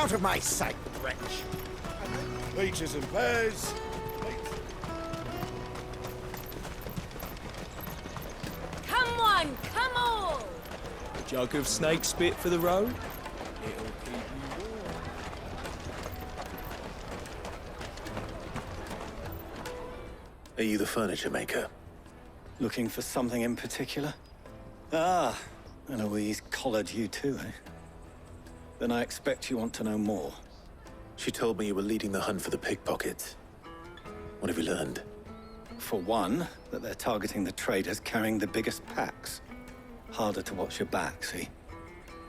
out of my sight, wretch! Peaches and pears. Come on, come on! A jug of snake spit for the road? It'll keep you warm. Are you the furniture maker? Looking for something in particular? Ah, Eloise collared you too, eh? Then I expect you want to know more. She told me you were leading the hunt for the pickpockets. What have you learned? For one, that they're targeting the traders carrying the biggest packs. Harder to watch your back, see?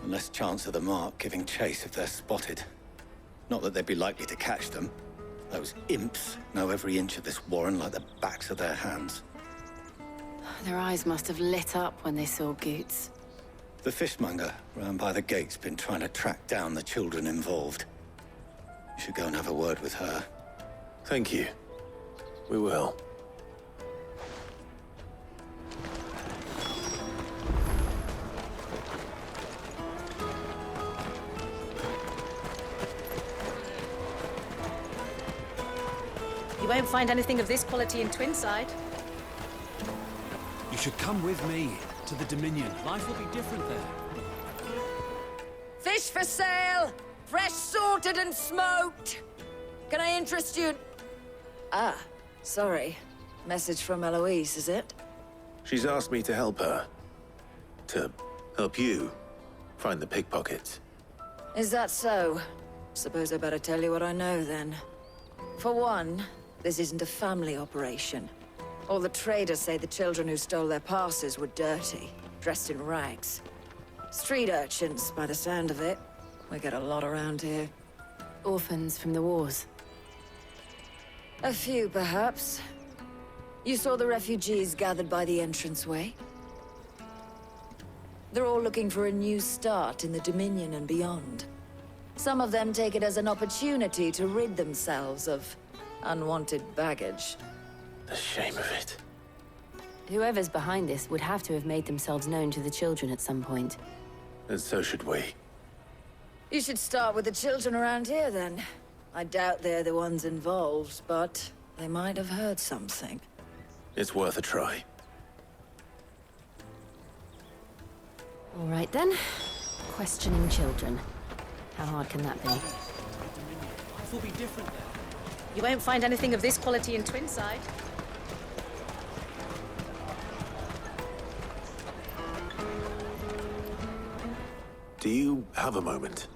And less chance of the mark giving chase if they're spotted. Not that they'd be likely to catch them. Those imps know every inch of this warren like the backs of their hands. Their eyes must have lit up when they saw Goetz. The fishmonger round by the gate's been trying to track down the children involved. You should go and have a word with her. Thank you. We will. You won't find anything of this quality in Twinside. You should come with me to the Dominion. Life will be different there. Fish for sale! Fresh sorted and smoked! Can I interest you? Ah, sorry. Message from Eloise, is it? She's asked me to help her. To help you find the pickpockets. Is that so? Suppose I better tell you what I know, then. For one, this isn't a family operation. All the traders say the children who stole their passes were dirty, dressed in rags. Street urchins, by the sound of it. We get a lot around here. Orphans from the wars. A few, perhaps. You saw the refugees gathered by the entranceway? They're all looking for a new start in the Dominion and beyond. Some of them take it as an opportunity to rid themselves of unwanted baggage. The shame of it. Whoever's behind this would have to have made themselves known to the children at some point. And so should we. You should start with the children around here, then. I doubt they're the ones involved, but they might have heard something. It's worth a try. All right, then. Questioning children. How hard can that be? Life will be different there. You won't find anything of this quality in Twinside. Do you have a moment?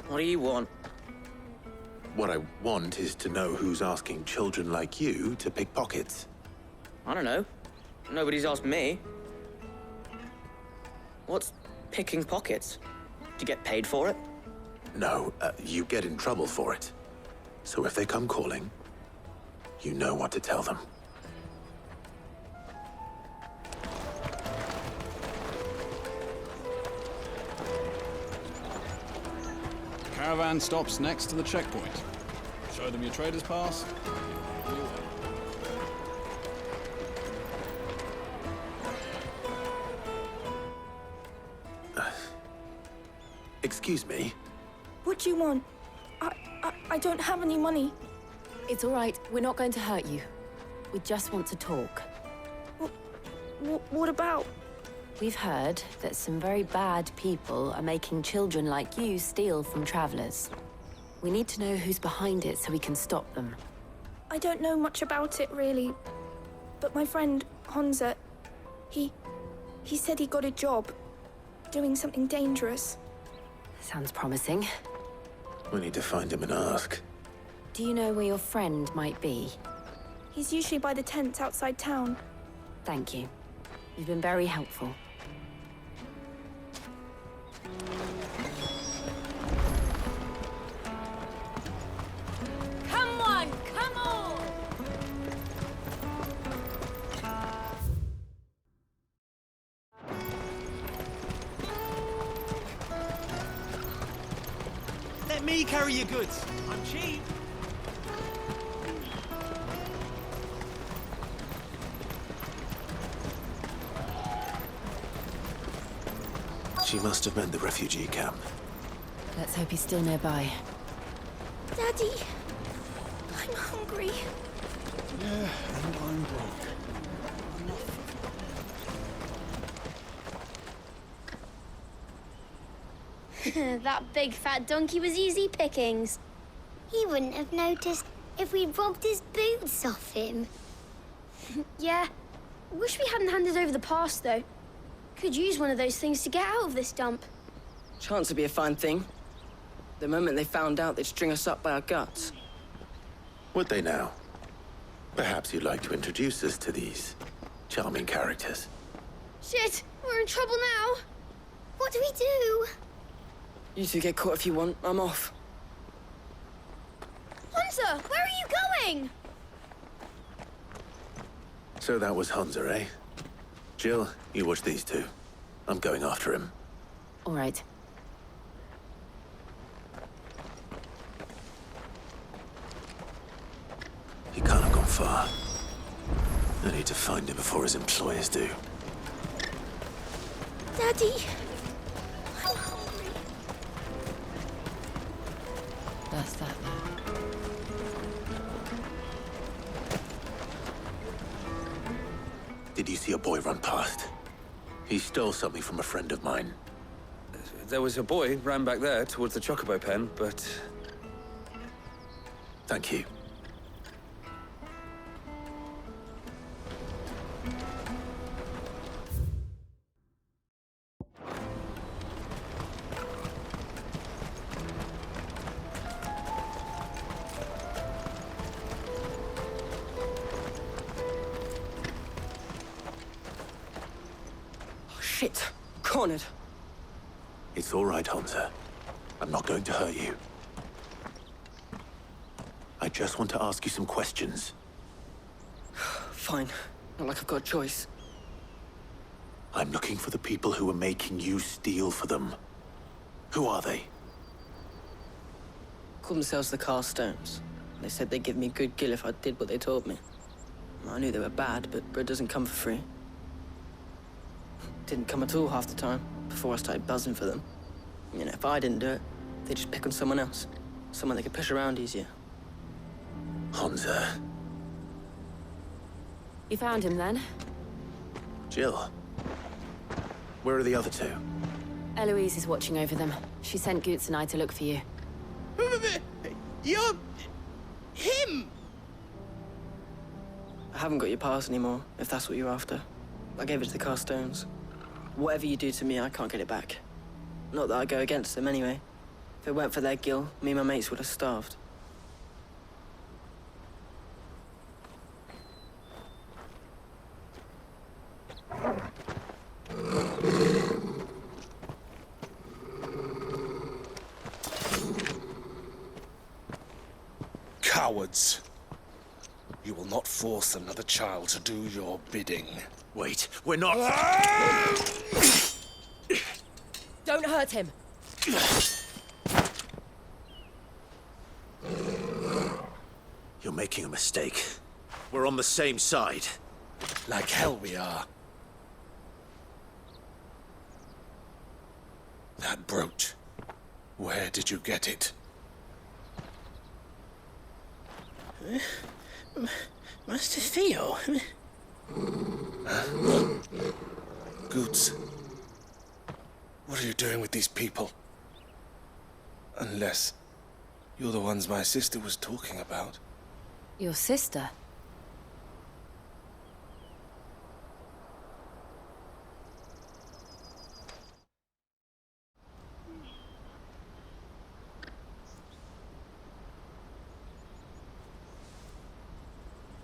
What do you want? What I want is to know who's asking children like you to pick pockets. I don't know. Nobody's asked me. What's picking pockets? Do you get paid for it? No, you get in trouble for it. So if they come calling, you know what to tell them. Caravan stops next to the checkpoint. Show them your trader's pass. Excuse me? What do you want? I don't have any money. It's all right. We're not going to hurt you. We just want to talk. What about? We've heard that some very bad people are making children like you steal from travelers. We need to know who's behind it so we can stop them. I don't know much about it, really. But my friend, Honza, he said he got a job doing something dangerous. Sounds promising. We need to find him and ask. Do you know where your friend might be? He's usually by the tents outside town. Thank you. You've been very helpful. Come on, come on! Let me carry your goods. I'm cheap. She must have meant the refugee camp. Let's hope he's still nearby. Daddy, I'm hungry. Yeah, and I'm broke. That big fat donkey was easy pickings. He wouldn't have noticed if we'd robbed his boots off him. Yeah. Wish we hadn't handed over the pass, though. Could use one of those things to get out of this dump. Chance would be a fine thing. The moment they found out, they'd string us up by our guts. Would they now? Perhaps you'd like to introduce us to these charming characters. Shit, we're in trouble now. What do we do? You two get caught if you want. I'm off. Hunter, where are you going? So that was Hunter, eh? Jill, you watch these two. I'm going after him. All right. He can't have gone far. I need to find him before his employers do. Daddy, I'm hungry. That's that then. Did you see a boy run past? He stole something from a friend of mine. There was a boy ran back there towards the Chocobo pen, but... Thank you. Shit. Cornered. It's all right, Hunter. I'm not going to hurt you. I just want to ask you some questions. Fine. Not like I've got a choice. I'm looking for the people who are making you steal for them. Who are they? Called themselves the Carstones. They said they'd give me a good gill if I did what they told me. I knew they were bad, but bread doesn't come for free. Didn't come at all half the time, before I started buzzing for them. You know, if I didn't do it, they'd just pick on someone else. Someone they could push around easier. Hunter. You found him then? Jill. Where are the other two? Eloise is watching over them. She sent Goetz and I to look for you. You're... him! I haven't got your pass anymore, if that's what you're after. I gave it to the Carstones. Whatever you do to me, I can't get it back. Not that I go against them anyway. If it weren't for their gill, me and my mates would have starved. Cowards. You will not force another child to do your bidding. Wait, we're not... Don't hurt him. You're making a mistake. We're on the same side. Like hell we are. That brooch. Where did you get it? Master Theo. Goetz. What are you doing with these people? Unless you're the ones my sister was talking about. Your sister?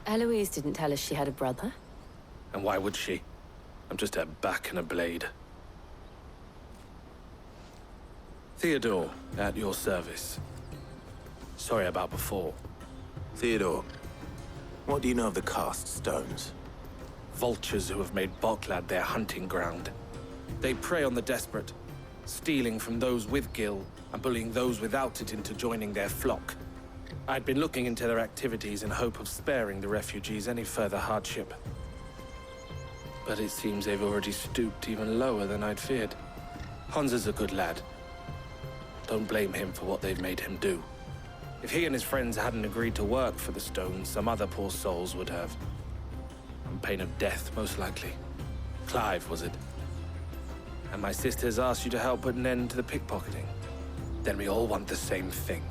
Eloise didn't tell us she had a brother. And why would she? I'm just her back and a blade. Theodore, at your service. Sorry about before. Theodore, what do you know of the Cast Stones? Vultures who have made Boklad their hunting ground. They prey on the desperate, stealing from those with gil and bullying those without it into joining their flock. I'd been looking into their activities in hope of sparing the refugees any further hardship. But it seems they've already stooped even lower than I'd feared. Hans is a good lad. Don't blame him for what they've made him do. If he and his friends hadn't agreed to work for the stones, some other poor souls would have. On pain of death, most likely. Clive, was it? And my sisters asked you to help put an end to the pickpocketing. Then we all want the same thing.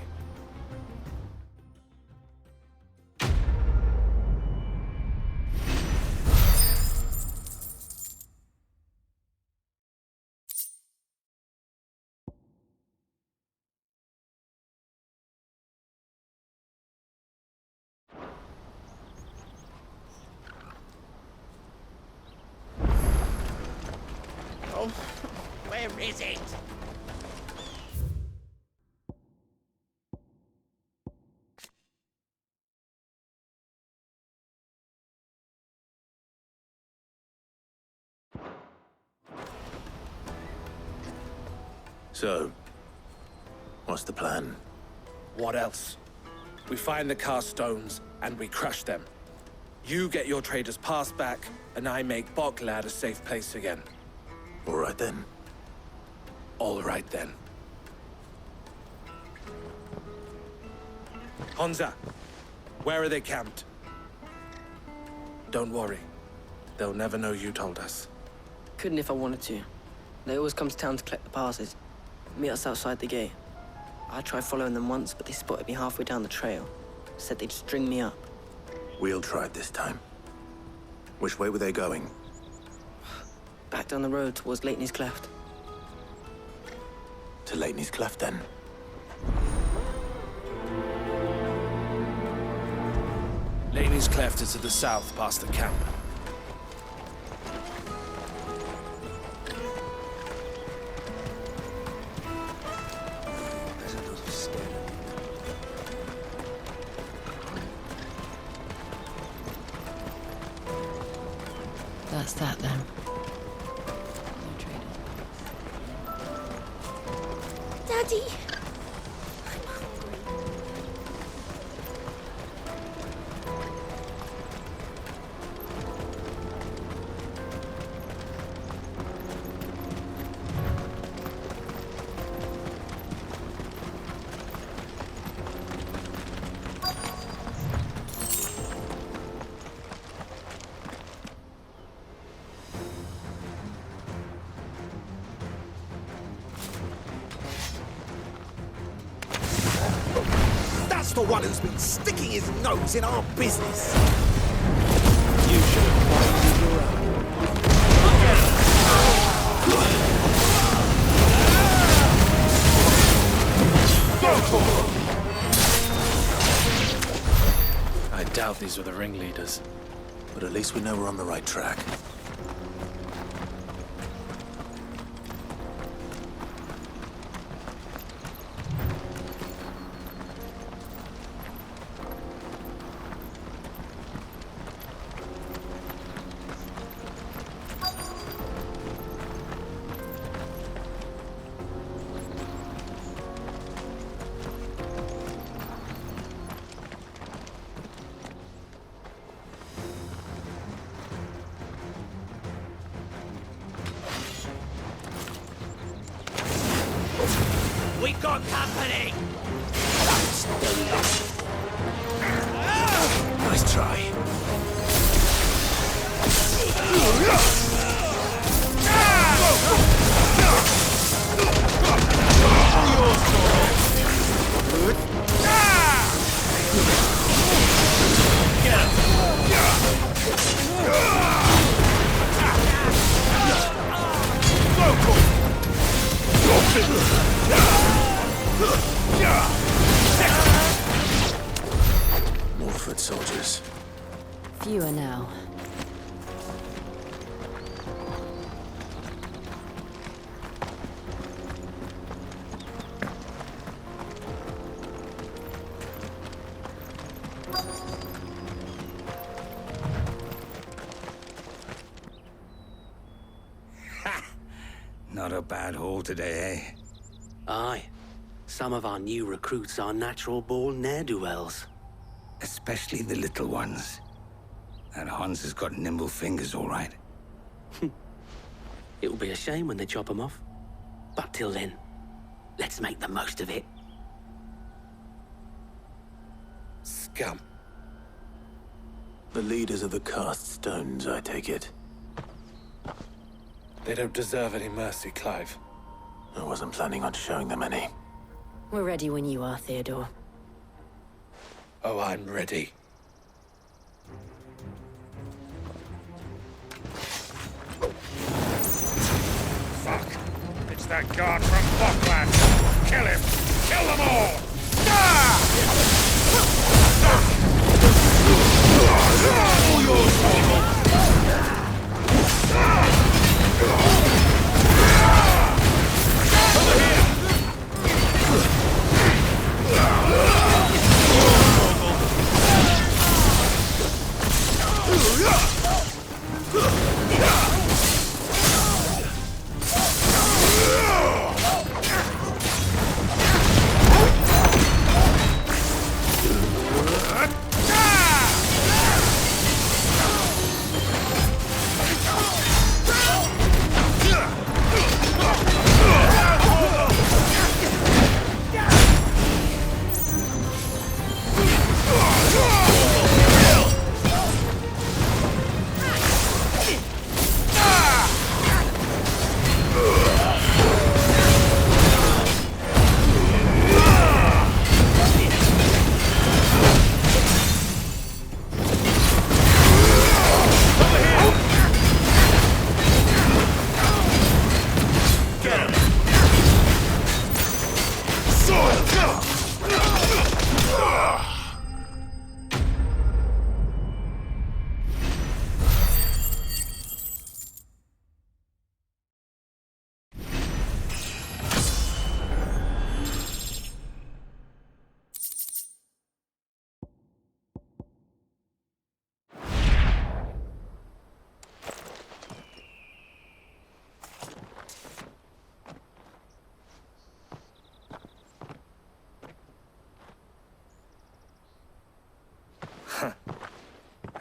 Oh, where is it? So, what's the plan? What else? We find the cast stones, and we crush them. You get your trader's pass back, and I make Boklad a safe place again. All right then. All right then. Honza, where are they camped? Don't worry. They'll never know you told us. Couldn't if I wanted to. They always come to town to collect the passes. Meet us outside the gate. I tried following them once, but they spotted me halfway down the trail. Said they'd string me up. We'll try it this time. Which way were they going? Back down the road towards Lateney's Cleft. To Lateney's Cleft, then. Laney's Cleft is to the south, past the camp. That's that then. Daddy! That's the one who's been sticking his nose in our business. You should have minded your I doubt these were the ringleaders. But at least we know we're on the right track. We got company! That's the lot. Nice try. More foot soldiers. Fewer now. Not a bad haul today, eh? Aye. Some of our new recruits are natural-born ne'er-do-wells. Especially the little ones. And Hans has got nimble fingers, all right. It will be a shame when they chop them off. But till then, Let's make the most of it. Scum. The leaders of the cast stones, I take it. They don't deserve any mercy, Clive. I wasn't planning on showing them any. We're ready when you are, Theodore. Oh, I'm ready. Fuck! It's that guard from Bokland! Kill him! Kill them all!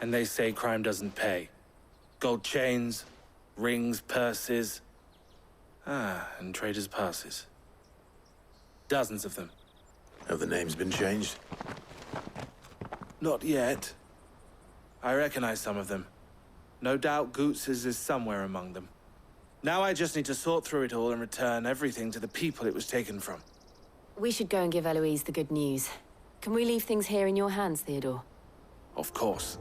And they say crime doesn't pay. Gold chains, rings, purses. And traders' passes. Dozens of them. Have the names been changed? Not yet. I recognize some of them. No doubt Goetz's is somewhere among them. Now I just need to sort through it all and return everything to the people it was taken from. We should go and give Eloise the good news. Can we leave things here in your hands, Theodore? Of course.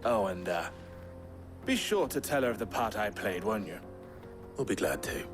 Oh, and, be sure to tell her of the part I played, won't you? We'll be glad to.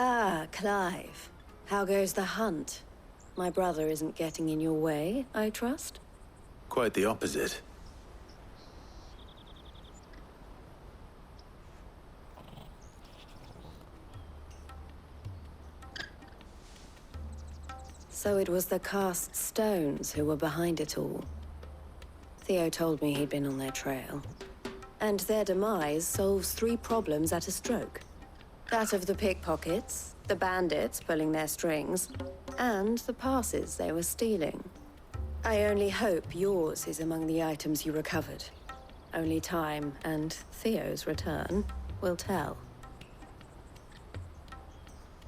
Ah, Clive. How goes the hunt? My brother isn't getting in your way, I trust? Quite the opposite. So it was the cast stones who were behind it all. Theo told me he'd been on their trail. And their demise solves 3 problems at a stroke. That of the pickpockets, the bandits pulling their strings, and the passes they were stealing. I only hope yours is among the items you recovered. Only time and Theo's return will tell.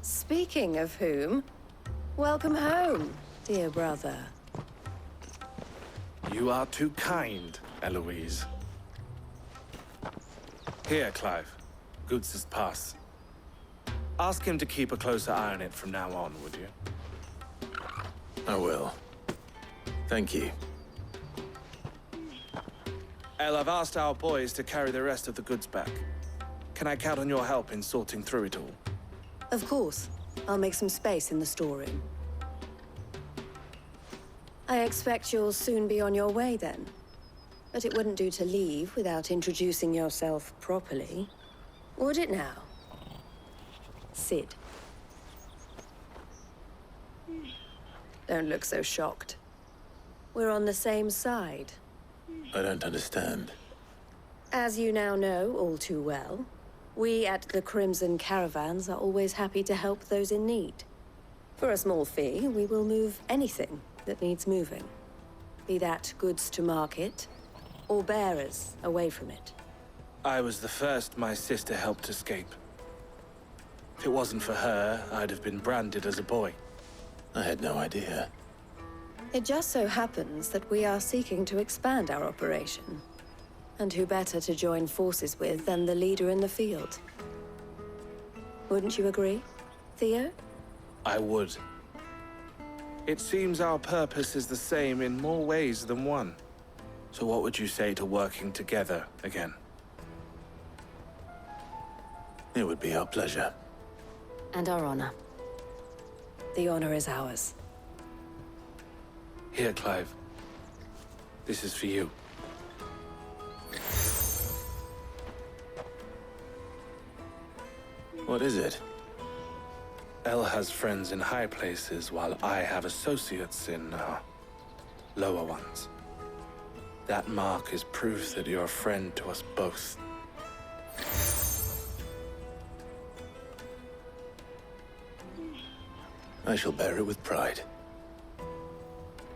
Speaking of whom, welcome home, dear brother. You are too kind, Eloise. Here, Clive. Goetz's pass. Ask him to keep a closer eye on it from now on, would you? I will. Thank you. El, I've asked our boys to carry the rest of the goods back. Can I count on your help in sorting through it all? Of course. I'll make some space in the storeroom. I expect you'll soon be on your way then. But it wouldn't do to leave without introducing yourself properly. Would it now? Sid. Don't look so shocked. We're on the same side. I don't understand. As you now know all too well, we at the Crimson Caravans are always happy to help those in need. For a small fee, we will move anything that needs moving. Be that goods to market, or bearers away from it. I was the first my sister helped escape. If it wasn't for her, I'd have been branded as a boy. I had no idea. It just so happens that we are seeking to expand our operation. And who better to join forces with than the leader in the field? Wouldn't you agree, Theo? I would. It seems our purpose is the same in more ways than one. So what would you say to working together again? It would be our pleasure. And our honor. The honor is ours. Here, Clive. This is for you. What is it? El has friends in high places, while I have associates in, lower ones. That mark is proof that you're a friend to us both. I shall bear it with pride.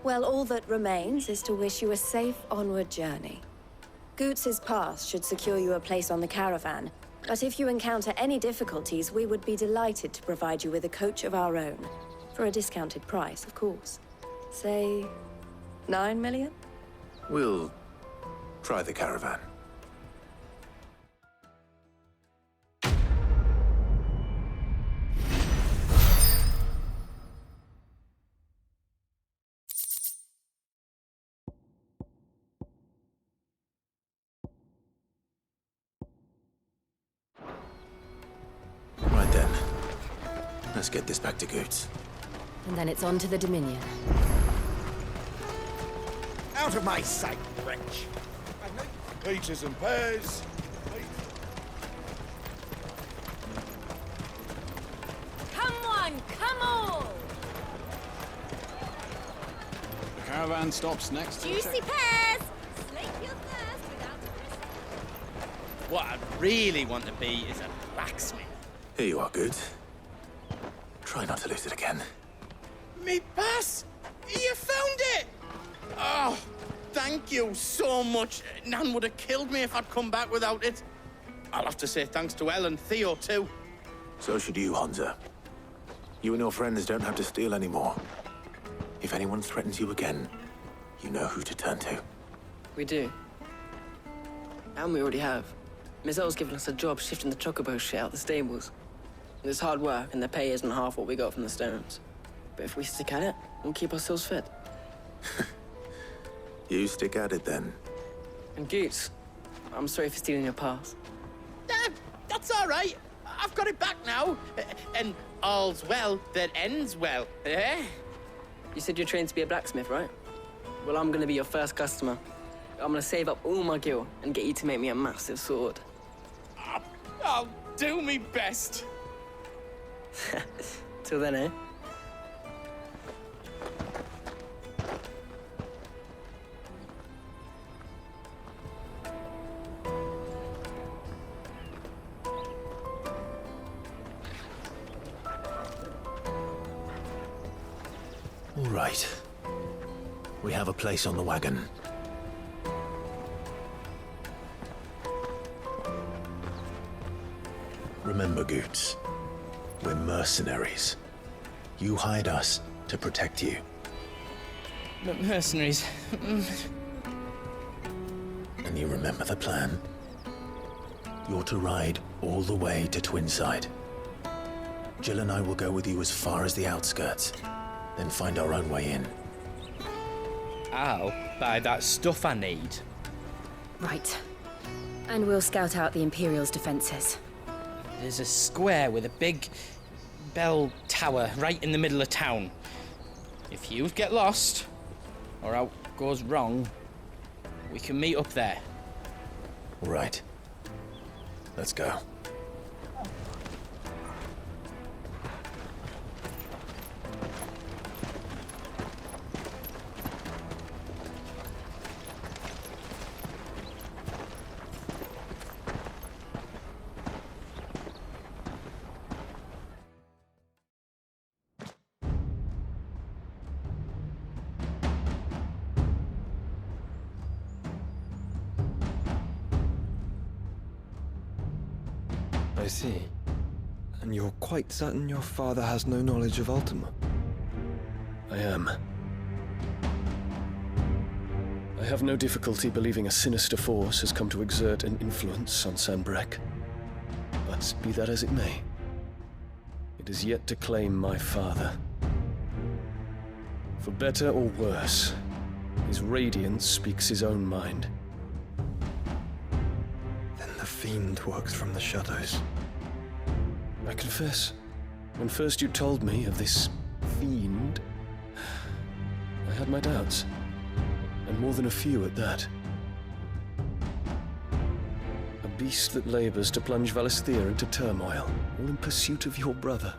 Well, all that remains is to wish you a safe onward journey. Goetz's pass should secure you a place on the caravan, but if you encounter any difficulties, we would be delighted to provide you with a coach of our own. For a discounted price, of course. Say, 9 million? We'll try the caravan. Right then. Let's get this back to Goetz. And then it's on to the Dominion. Out of my sight, wretch! Peaches and pears. Come on, come on! The caravan stops next to the Juicy check- pears! Slake your thirst without a What I really want to be is a blacksmith. Here you are, Goetz. Try not to lose it again. Me pass! You found it! Oh, thank you so much. Nan would have killed me if I'd come back without it. I'll have to say thanks to Elle and Theo, too. So should you, Hansa. You and your friends don't have to steal anymore. If anyone threatens you again, you know who to turn to. We do. And we already have. Miss L's given us a job shifting the chocobo shit out the stables. It's hard work, and the pay isn't half what we got from the stones. But if we stick at it, we'll keep ourselves fit. You stick at it, then. And Goetz, I'm sorry for stealing your pass. That's all right. I've got it back now. And all's well that ends well, eh? You said you're trained to be a blacksmith, right? Well, I'm gonna be your first customer. I'm gonna save up all my gil and get you to make me a massive sword. I'll do me best. Till then, eh? All right. We have a place on the wagon. Remember, Goetz, we're mercenaries. You hired us to protect you. But mercenaries. And you remember the plan? You're to ride all the way to Twinside. Jill and I will go with you as far as the outskirts, then find our own way in. I'll buy that stuff I need. Right. And we'll scout out the Imperial's defenses. There's a square with a big bell tower right in the middle of town. If you get lost, or out goes wrong, we can meet up there. Right. Let's go. I see. And you're quite certain your father has no knowledge of Ultima? I am. I have no difficulty believing a sinister force has come to exert an influence on Sanbreque. But be that as it may, it is yet to claim my father. For better or worse, his radiance speaks his own mind. Then the fiend works from the shadows. I confess, when first you told me of this fiend, I had my doubts, and more than a few at that. A beast that labors to plunge Valisthea into turmoil, all in pursuit of your brother.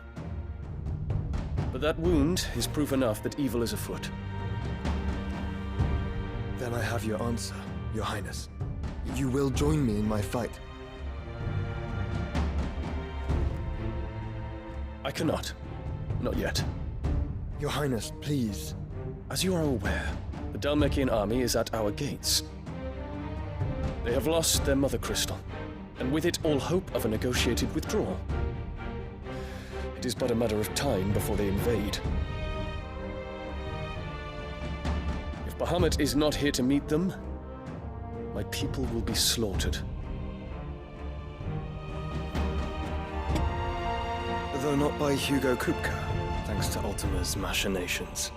But that wound is proof enough that evil is afoot. Then I have your answer, Your Highness. You will join me in my fight. I cannot. Not yet. Your Highness, please. As you are aware, the Dhalmekian army is at our gates. They have lost their mother crystal, and with it all hope of a negotiated withdrawal. It is but a matter of time before they invade. If Bahamut is not here to meet them, my people will be slaughtered. Though not by Hugo Kupka, thanks to Ultima's machinations.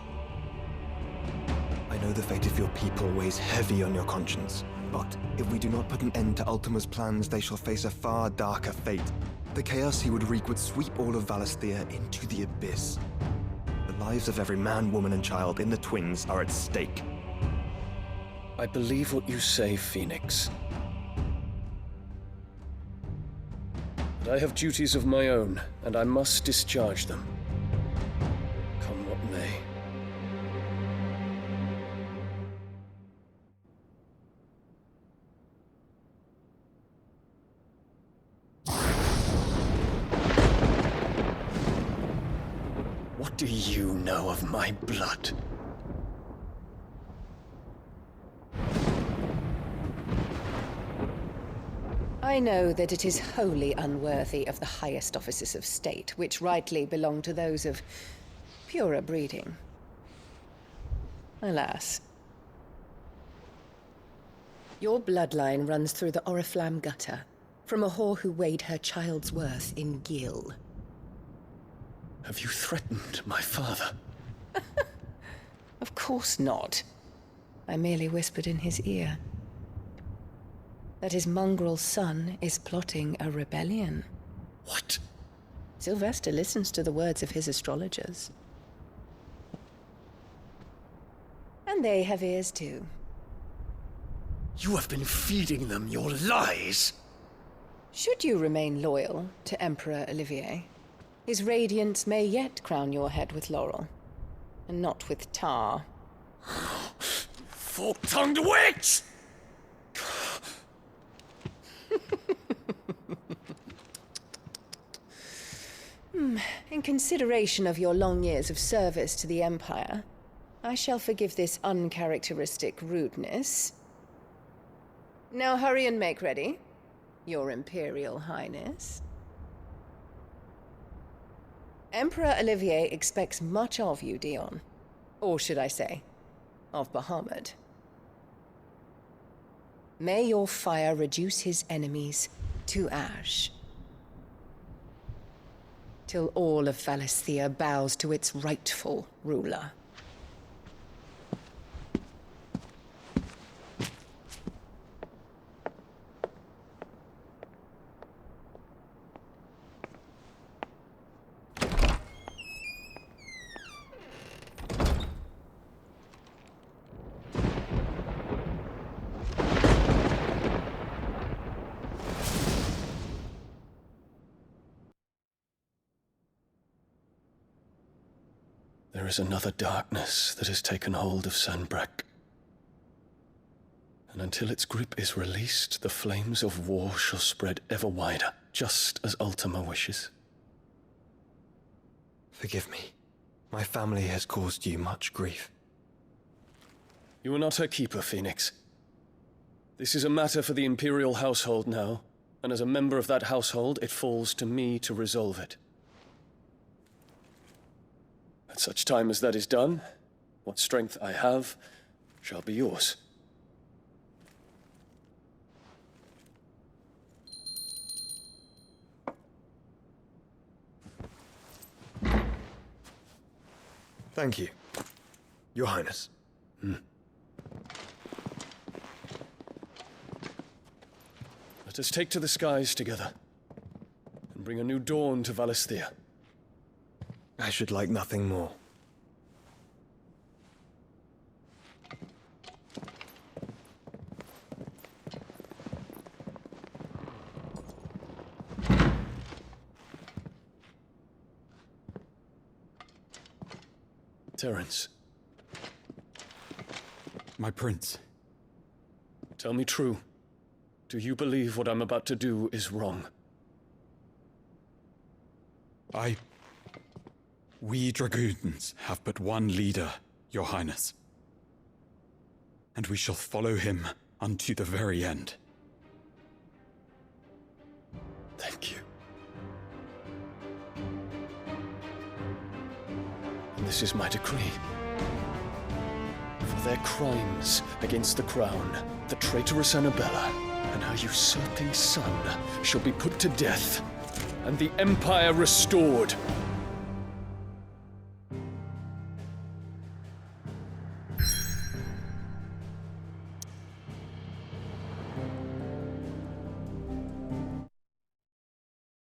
I know the fate of your people weighs heavy on your conscience, but if we do not put an end to Ultima's plans, they shall face a far darker fate. The chaos he would wreak would sweep all of Valisthea into the abyss. The lives of every man, woman, and child in the Twins are at stake. I believe what you say, Phoenix. But I have duties of my own, and I must discharge them. Come what may. What do you know of my blood? I know that it is wholly unworthy of the highest offices of state, which rightly belong to those of purer breeding. Alas. Your bloodline runs through the Oriflamme gutter, from a whore who weighed her child's worth in gil. Have you threatened my father? Of course not. I merely whispered in his ear that his mongrel son is plotting a rebellion. What? Sylvester listens to the words of his astrologers. And they have ears too. You have been feeding them your lies! Should you remain loyal to Emperor Olivier, his radiance may yet crown your head with laurel, and not with tar. Fork-tongued witch! In consideration of your long years of service to the Empire, I shall forgive this uncharacteristic rudeness. Now hurry and make ready, Your Imperial Highness. Emperor Olivier expects much of you, Dion. Or should I say, of Bahamut. May your fire reduce his enemies to ash. till all of Valisthea bows to its rightful ruler. There is another darkness that has taken hold of Sanbreque. And until its grip is released, the flames of war shall spread ever wider, just as Ultima wishes. Forgive me. My family has caused you much grief. You are not her keeper, Phoenix. This is a matter for the Imperial household now, and as a member of that household, it falls to me to resolve it. At such time as that is done, what strength I have shall be yours. Thank you, Your Highness. Let us take to the skies together, and bring a new dawn to Valisthea. I should like nothing more. Terence. My prince. Tell me true. Do you believe what I'm about to do is wrong? We dragoons have but one leader, Your Highness. And we shall follow him unto the very end. Thank you. And this is my decree. For their crimes against the crown, the traitorous Annabella and her usurping son shall be put to death, and the Empire restored.